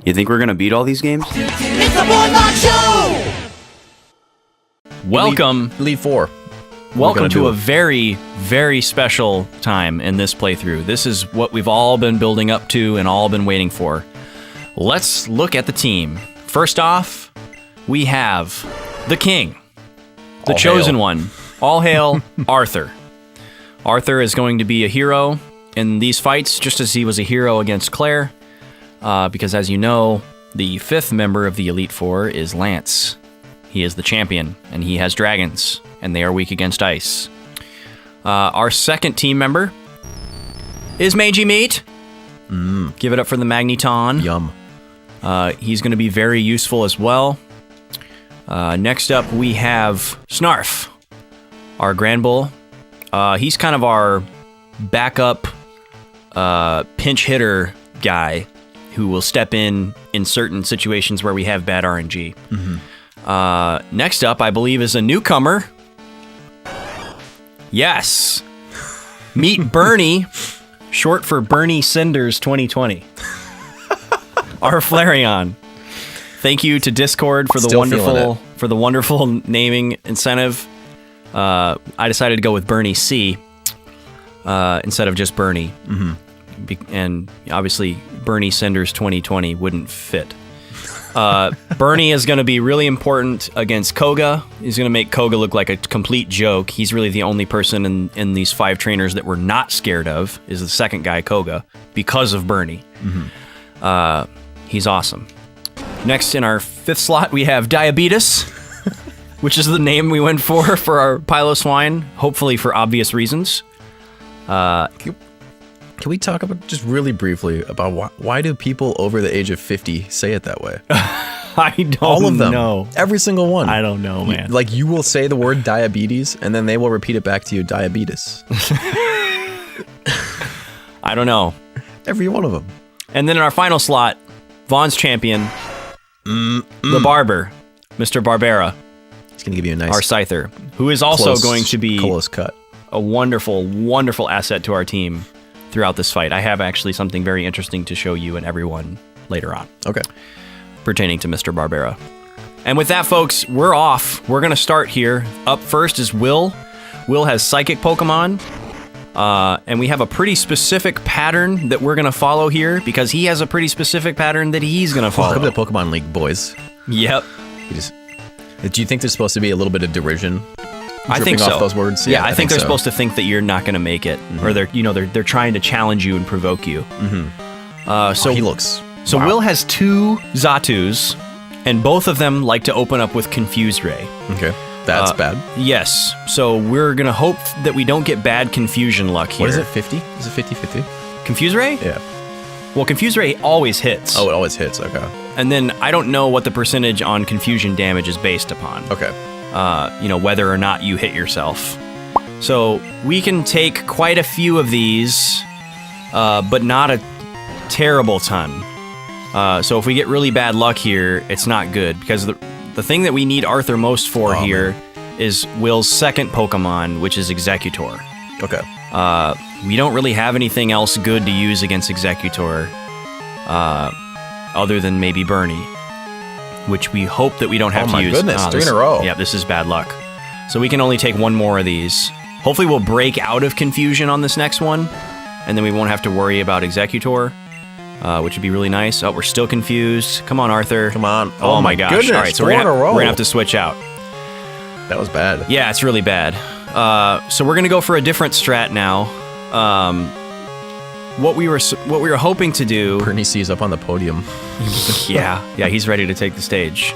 You think we're gonna beat all these games? It's the BOYSLOCKE Show! Welcome. Elite Four. Welcome to a very, very special time in this playthrough. This is what we've all been building up to and all been waiting for. Let's look at the team. First off, we have the King, the chosen one. All hail Arthur. Arthur is going to be a hero in these fights, just as he was a hero against Claire, because as you know, the fifth member of the Elite Four is Lance. He is the champion, and he has dragons, and they are weak against ice. Our second team member is Magi Meat. Give it up for the Magneton. Yum. He's going to be very useful as well. Next up, we have Snarf, our Grand Bull. He's kind of our backup pinch hitter guy who will step in certain situations where we have bad RNG. Next up, I believe, is a newcomer. Yes. Meet Bernie, short for Bernie Cinders 2020. Our Flareon. Thank you to Discord for the wonderful naming incentive. I decided to go with Bernie C instead of just Bernie. And obviously, Bernie Cinders 2020 wouldn't fit. Bernie is going to be really important against Koga. He's going to make Koga look like a complete joke. He's really the only person in these 5 trainers that we're not scared of, is the second guy, Koga, because of Bernie. He's awesome. Next, in our 5th slot, we have Diabetes, which is the name we went for our Piloswine, hopefully for obvious reasons. Can we talk about just really briefly about why do people over the age of 50 say it that way? I don't All of them. know. Every single one. I don't know, man. Like, you will say the word diabetes, and then they will repeat it back to you, diabetes. I don't know. Every one of them. And then in our final slot, Vaughn's champion, the Barber, Mr. Barbera. He's going to give you a nice... Our Scyther, who is also going to be close cut. A wonderful, wonderful asset to our team throughout this fight. I have actually something very interesting to show you and everyone later on. Okay. Pertaining to Mr. Barbera. And with that, folks, we're off. We're going to start here. Up first is Will. Will has Psychic Pokemon. And we have a pretty specific pattern that we're going to follow here because he has a pretty specific pattern that he's going to follow. Welcome to Pokemon League, boys. Yep. Do you think there's supposed to be a little bit of derision? I think so. Off those words? Yeah, I think they're supposed to think that you're not going to make it, or they're trying to challenge you and provoke you. So he looks. So Will has 2 Zatus, and both of them like to open up with Confuse Ray. Okay, that's bad. Yes. So we're gonna hope that we don't get bad confusion luck here. What is it? 50? Is it 50-50? Confuse Ray? Yeah. Well, Confuse Ray always hits. Oh, it always hits. Okay. And then I don't know what the percentage on confusion damage is based upon. Okay. Whether or not you hit yourself. So we can take quite a few of these, but not a terrible ton. So if we get really bad luck here, it's not good, because the thing that we need Arthur most for here is Will's second Pokemon, which is Executor. Okay. We don't really have anything else good to use against Executor, other than maybe Bernie, which we hope that we don't have to use. Oh my goodness, 3 in a row. Yeah, this is bad luck. So we can only take 1 more of these. Hopefully we'll break out of confusion on this next one, and then we won't have to worry about Executor, which would be really nice. Oh, we're still confused. Come on, Arthur. Come on. Oh my gosh. Goodness, all right, so 4 in a row. we're going to have to switch out. That was bad. Yeah, it's really bad. So we're going to go for a different strat now. What we were hoping to do... Bernie C's up on the podium. yeah, he's ready to take the stage.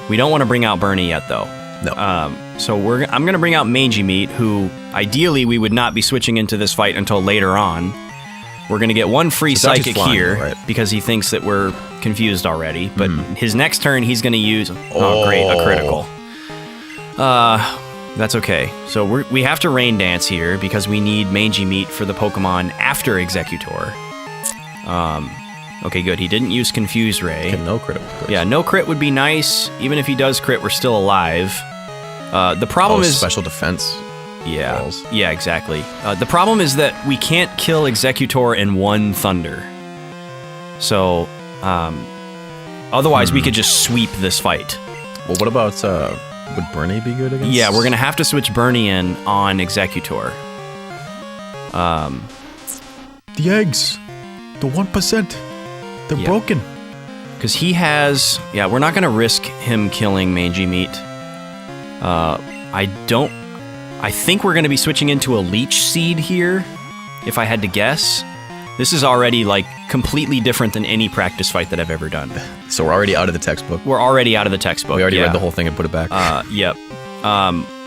We don't want to bring out Bernie yet, though. No. So I'm going to bring out Magi Meat, who ideally we would not be switching into this fight until later on. We're going to get 1 free Psychic here, because he thinks that we're confused already. But his next turn, he's going to use... Oh, great, a critical. That's okay. So we have to Rain Dance here because we need Magi Meat for the Pokemon after Executor. Okay, good. He didn't use Confuse Ray. No crit. Yeah, no crit would be nice. Even if he does crit, we're still alive. The problem is... special defense. Yeah, rolls. Yeah, exactly. The problem is that we can't kill Executor in 1 Thunder. So, otherwise we could just sweep this fight. Well, what about, would Bernie be good against? Yeah, we're going to have to switch Bernie in on Executor. The eggs. The 1%. They're broken. Because he has... Yeah, we're not going to risk him killing Mangy Meat. I think we're going to be switching into a Leech Seed here, if I had to guess. This is already, like, completely different than any practice fight that I've ever done. So we're already out of the textbook. We're already out of the textbook. We already read the whole thing and put it back. Yep.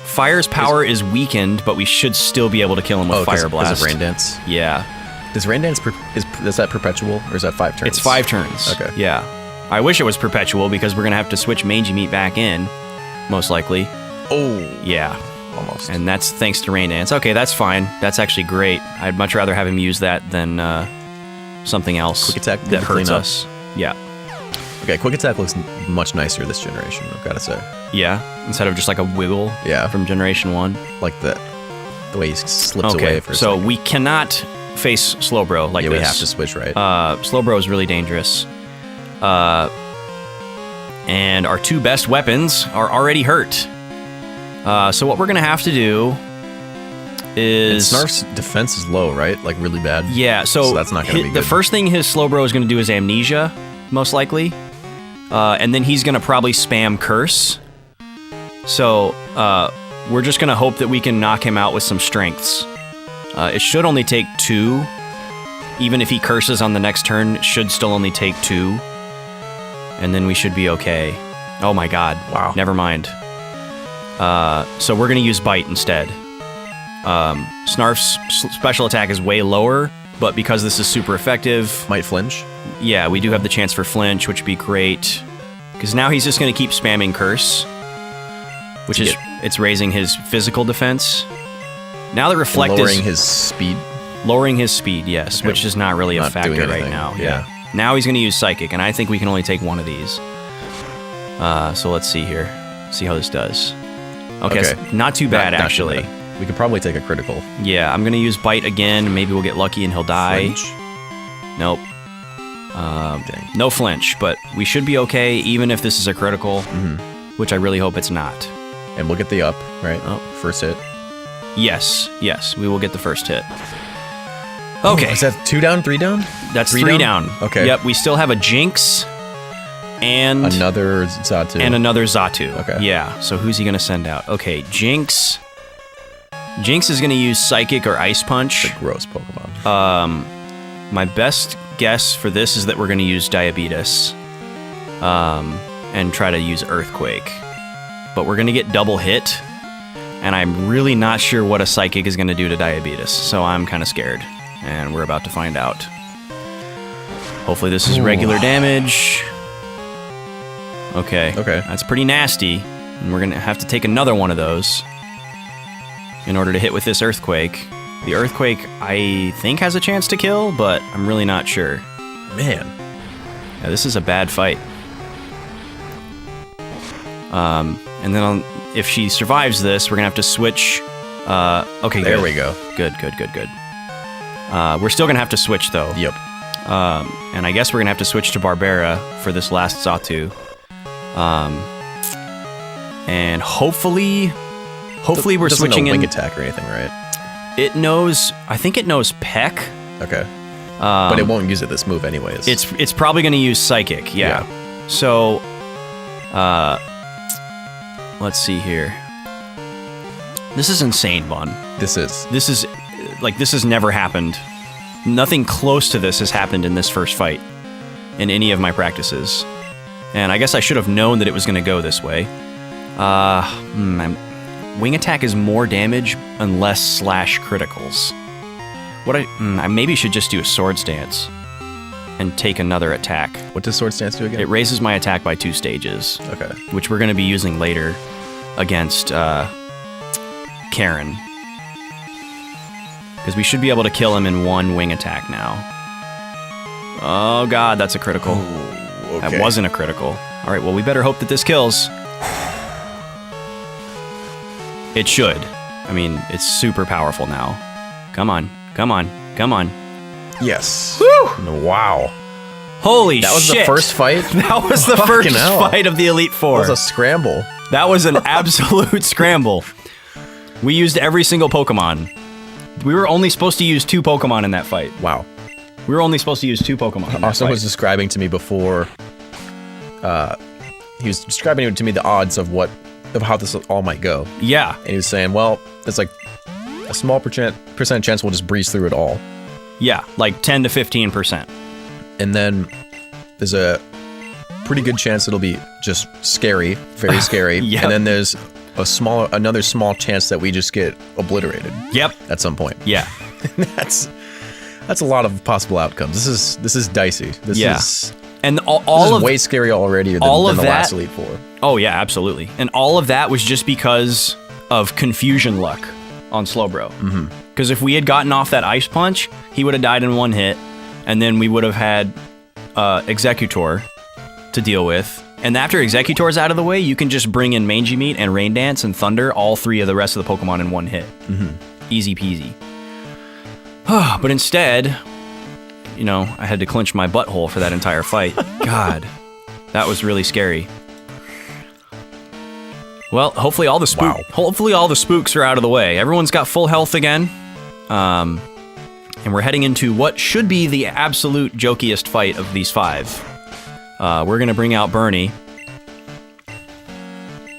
Fire's power is weakened, but we should still be able to kill him with Fire Blast. Because of Rain Dance? Yeah. Does Rain Dance, is that perpetual, or is that 5 turns? It's 5 turns. Okay. Yeah. I wish it was perpetual, because we're going to have to switch Mangy Meat back in, most likely. Oh. Yeah. Almost. And that's thanks to Rain Dance. Okay, that's fine. That's actually great. I'd much rather have him use that than something else Quick Attack that hurts us. Yeah. Okay, Quick Attack looks much nicer this generation, I've got to say. Yeah, instead of just like a wiggle from Generation 1. Like the way he slips away for a so second. we cannot face Slowbro like this. Yeah, we have to switch, right? Slowbro is really dangerous. And our 2 best weapons are already hurt. So what we're going to have to do is... And Snarf's defense is low, right? Like, really bad? Yeah, so that's not going to be good. The first thing his Slowbro is going to do is Amnesia, most likely. And then he's going to probably spam Curse. So we're just going to hope that we can knock him out with some strengths. It should only take 2. Even if he curses on the next turn, it should still only take 2. And then we should be okay. Oh my god. Wow. Never mind. So we're going to use Bite instead. Snarf's special attack is way lower, but because this is super effective... Might flinch? Yeah, we do have the chance for flinch, which would be great. Because now he's just going to keep spamming Curse, which is... It's raising his physical defense. Now that Reflect is... Lowering his speed? Lowering his speed, yes, which is not really a factor right now. Yeah. Now he's going to use Psychic, and I think we can only take 1 of these. So let's see here. See how this does. Okay. So not too bad, actually. Too bad. We could probably take a critical. Yeah, I'm going to use Bite again. Maybe we'll get lucky and he'll die. Flinch? Nope. No flinch, but we should be okay, even if this is a critical, which I really hope it's not. And we'll get the up, right? Oh. First hit. Yes, we will get the first hit. Okay. Is that 2 down, 3 down? That's 3 down. Okay. Yep, we still have a Jinx and... Another Xatu. And another Xatu. Okay. Yeah, so who's he going to send out? Okay, Jinx. Jinx is going to use Psychic or Ice Punch. It's a gross Pokemon. My best guess for this is that we're going to use Diabetes. And try to use Earthquake. But we're going to get double hit. And I'm really not sure what a Psychic is going to do to Diabetes. So I'm kind of scared. And we're about to find out. Hopefully this is regular damage. Okay. Okay. That's pretty nasty. And we're going to have to take another one of those in order to hit with this Earthquake. The Earthquake, I think, has a chance to kill, but I'm really not sure. Man. Yeah, this is a bad fight. And then if she survives this, we're going to have to switch. Okay, there we go. Good. We're still going to have to switch, though. Yep. And I guess we're going to have to switch to Barbara for this last Xatu. And hopefully we're switching in. Wing attack or anything, right? It knows. I think it knows Peck. Okay. But it won't use it this move anyways. It's probably going to use Psychic. Yeah. So, let's see here. This is insane, Bun. This is this has never happened. Nothing close to this has happened in this first fight in any of my practices. And I guess I should have known that it was going to go this way. Wing attack is more damage unless slash criticals. I maybe should just do a Sword Stance and take another attack. What does Sword Stance do again? It raises my attack by 2 stages. Okay. Which we're going to be using later against Karen. Because we should be able to kill him in 1 wing attack now. Oh god, that's a critical. Ooh, okay. That wasn't a critical. Alright, well we better hope that this kills. It should. I mean, it's super powerful now. Come on. Yes. Woo! Wow. Holy That was shit. the first fight? That was the Fucking first hell. fight of the Elite Four. That was a scramble. That was an absolute scramble. We used every single Pokemon. We were only supposed to use 2 Pokemon in that fight. Wow. We were only supposed to use 2 Pokemon in that Austin fight. was describing to me before. He was describing to me the odds of how this all might go, Yeah. and he was saying, "Well, it's like a small percent chance we'll just breeze through it all, Yeah, like 10 to 15%. and then there's a pretty good chance it'll be just scary, very scary, Yep. and then there's another small chance that we just get obliterated Yep. at some point. Yeah. That's a lot of possible outcomes. This is dicey. This Yeah. is And this all is of way scarier already than all of the that- last Elite Four. Oh yeah, absolutely. And all of that was just because of confusion luck on Slowbro. Because if we had gotten off that Ice Punch, he would have died in 1 hit, and then we would have had Executor to deal with. And after Executor's out of the way, you can just bring in Mangy Meat and Rain Dance and Thunder, all 3 of the rest of the Pokemon in 1 hit. Easy peasy. But instead, you know, I had to clench my butthole for that entire fight. God, that was really scary. Well, hopefully all the spooks are out of the way. Everyone's got full health again. And we're heading into what should be the absolute jokiest fight of these 5. We're going to bring out Bernie.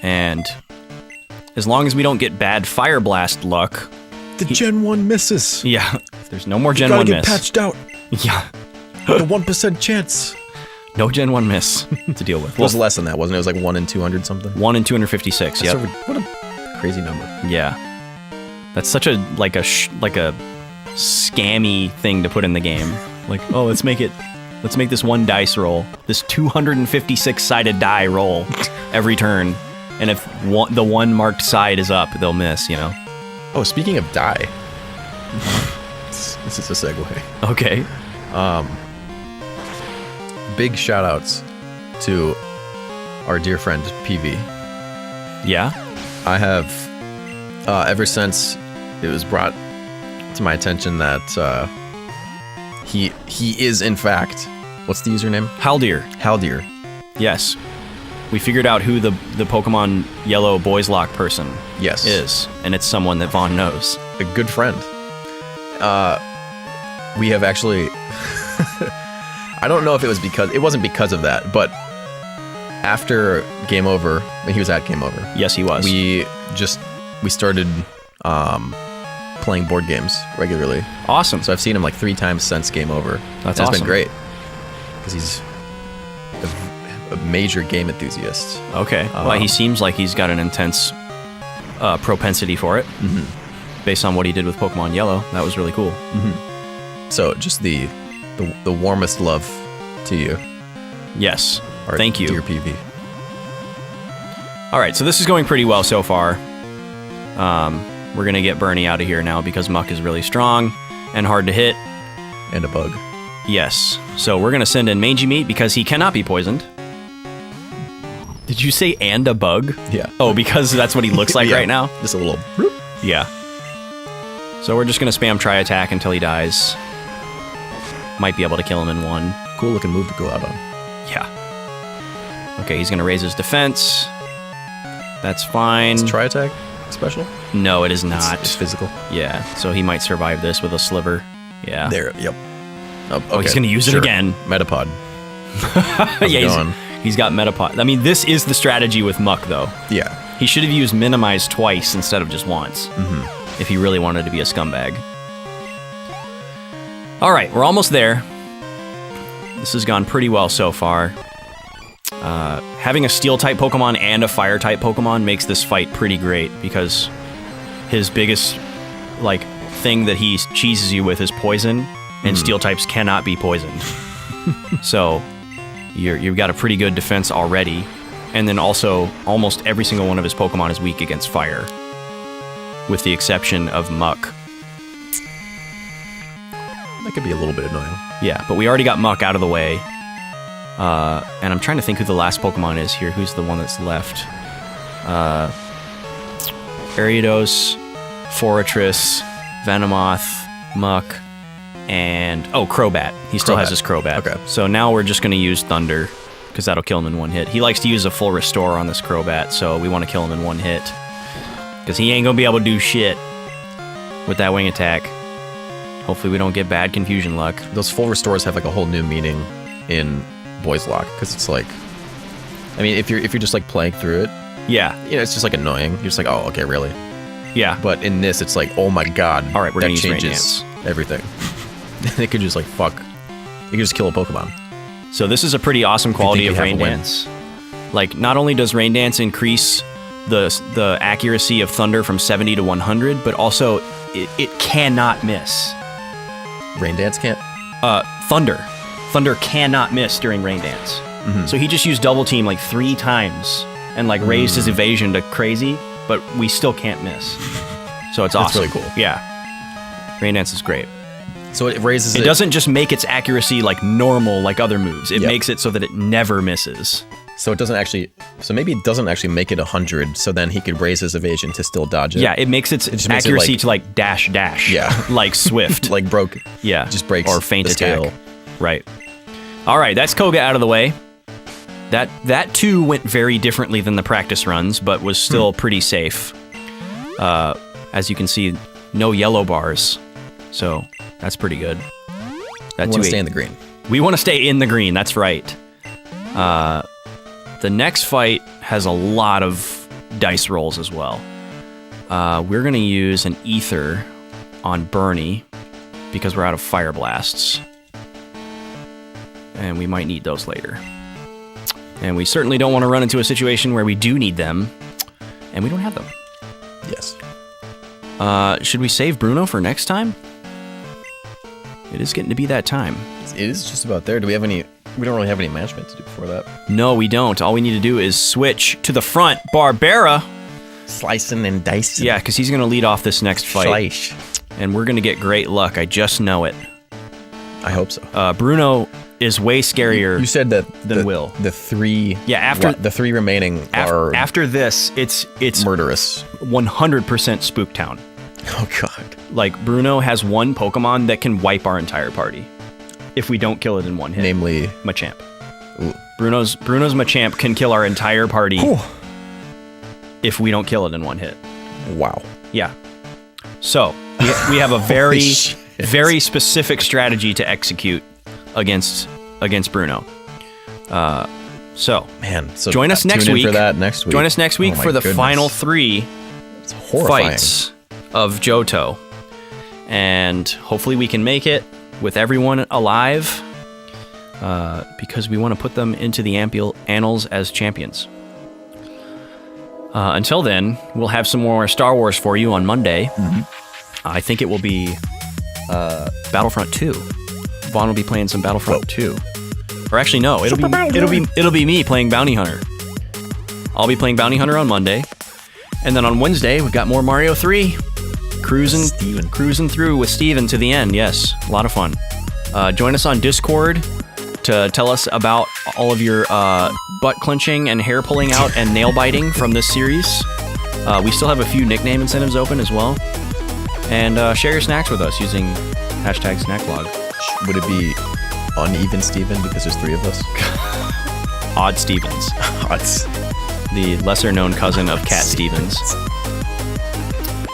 And as long as we don't get bad Fire Blast luck... The Gen 1 misses. Yeah, there's no more Gen Gotta 1 get miss. patched out. Yeah, The 1% chance. no Gen 1 miss to deal with. It was less than that, wasn't it? It was like 1 in 200 something. 1 in 256, That's yep. what a crazy number. Yeah. That's such a like a scammy thing to put in the game. Like, oh, let's make this one dice roll. This 256-sided die roll every turn. And if the one marked side is up, they'll miss, you know. Oh, speaking of die. This is a segue. Okay. Big shout outs to our dear friend PV. Yeah. I have ever since it was brought to my attention that he is in fact, what's the username? Haldir. Haldir. Yes. We figured out who the Pokemon Yellow BOYSLOCKE person Yes. is, and it's someone that Vaughn knows. A good friend. We have actually I don't know if it wasn't because of that, but after Game Over, when he was at Game Over, Yes, he was. we started playing board games regularly. Awesome. So I've seen him like 3 times since Game Over. That's and it's awesome. been great because he's a major game enthusiast. Okay. Well, he seems like he's got an intense propensity for it. Based on what he did with Pokemon Yellow. That was really cool. So just the warmest love to you. Yes. Our Thank you. dear PV. All right, so this is going pretty well so far. We're going to get Bernie out of here now because Muck is really strong and hard to hit. And a bug. Yes. So we're going to send in Mangy Meat because he cannot be poisoned. Did you say and a bug? Yeah. Oh, because that's what he looks like Yeah. right now? Just a little. Yeah. So we're just going to spam Tri Attack until he dies. Might be able to kill him in 1. Cool looking move to go out on. Yeah. Okay, he's going to raise his defense. That's fine. Is Tri Attack special? No, it is not. It's physical. Yeah, so he might survive this with a sliver. Yeah. There. Yep. Oh, he's going to use it again. Metapod. Yeah, going? he's got Metapod. I mean, this is the strategy with Muck, though. Yeah. He should have used Minimize twice instead of just once. If he really wanted to be a scumbag. All right, we're almost there. This has gone pretty well so far. Having a Steel-type Pokemon and a Fire-type Pokemon makes this fight pretty great because his biggest, thing that he cheeses you with is poison, and Steel-types cannot be poisoned. So, you've got a pretty good defense already, and then also, almost every single one of his Pokemon is weak against Fire, with the exception of Muck. That could be a little bit annoying. Yeah, but we already got Muck out of the way. And I'm trying to think who the last Pokemon is here. Who's the one that's left? Ariados, Forretress, Venomoth, Muck, and Crobat. He still has his Crobat. Okay. So now we're just going to use Thunder, because that'll kill him in one hit. He likes to use a full restore on this Crobat, so we want to kill him in one hit. Because he ain't going to be able to do shit with that wing attack. Hopefully we don't get bad confusion luck. Those full restores have like a whole new meaning in BOYSLOCKE, because it's like, I mean, if you're just like playing through it, Yeah. you know, it's just like annoying. You're just like, oh, okay, really? Yeah. But in this, it's like, oh my god, All right, we're that gonna use Rain changes everything. It could just like fuck. You could just kill a Pokemon. So this is a pretty awesome quality you of have Rain a win. Dance. Like, not only does Rain Dance increase the accuracy of Thunder from 70 to 100, but also it cannot miss. Rain Dance can't. Thunder cannot miss during Rain Dance. Mm-hmm. So he just used Double Team like 3 times and like raised his evasion to crazy, but we still can't miss. So it's awesome. really cool. Yeah. Rain Dance is great. So it raises It doesn't just make its accuracy like normal like other moves. It Yep. makes it so that it never misses. So it doesn't actually. So maybe it doesn't actually make it 100. So then he could raise his evasion to still dodge it. Yeah, it makes its just makes it, accuracy like- to like dash. Yeah. Like Swift. like broke. yeah. just breaks or feint the attack. scale. Right. All right, that's Koga out of the way. That too went very differently than the practice runs, but was still pretty safe. As you can see, no yellow bars, so that's pretty good. I want to stay in the green. We want to stay in the green. That's right. The next fight has a lot of dice rolls as well. We're gonna use an ether on Bernie because we're out of fire blasts, and we might need those later. And we certainly don't want to run into a situation where we do need them, and we don't have them. Yes. Should we save Bruno for next time? It is getting to be that time. It is just about there. Do we have any? We don't really have any management to do before that. No, we don't. All we need to do is switch to the front. Barbera. Slicing and dicing. Yeah, because he's going to lead off this next fight. Slice. And we're going to get great luck. I just know it. I hope so. Bruno is way scarier. You said that than Will. The 3. Yeah, after- the 3 remaining are after this, it's murderous. 100% Spooktown. Oh god. Like, Bruno has one Pokemon that can wipe our entire party if we don't kill it in one hit. Namely, Machamp. ooh. Bruno's Machamp can kill our entire party if we don't kill it in one hit. Wow. Yeah. So, we have a very, shit. very specific strategy to execute against Bruno. So, Man, so join us next tune in week for that next week. Join us next week Oh my for the goodness. final 3 It's horrifying. fights of Johto. And hopefully we can make it with everyone alive, because we want to put them into the annals as champions. Until then, we'll have some more Star Wars for you on Monday. I think it will be Battlefront 2. Vaughn will be playing some Battlefront 2. Or actually, no, it'll be me playing Bounty Hunter. I'll be playing Bounty Hunter on Monday, and then on Wednesday we've got more Mario 3. Cruising through with Steven to the end. Yes, a lot of fun. Join us on Discord to tell us about all of your butt clenching and hair pulling out and nail biting from this series. We still have a few nickname incentives open as well. And share your snacks with us using hashtag #SnackBlog. Would it be uneven Steven because there's 3 of us? Odd Stevens, Odds. the lesser known cousin of Cat Stevens.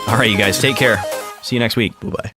All right, you guys, take care. See you next week. Bye-bye.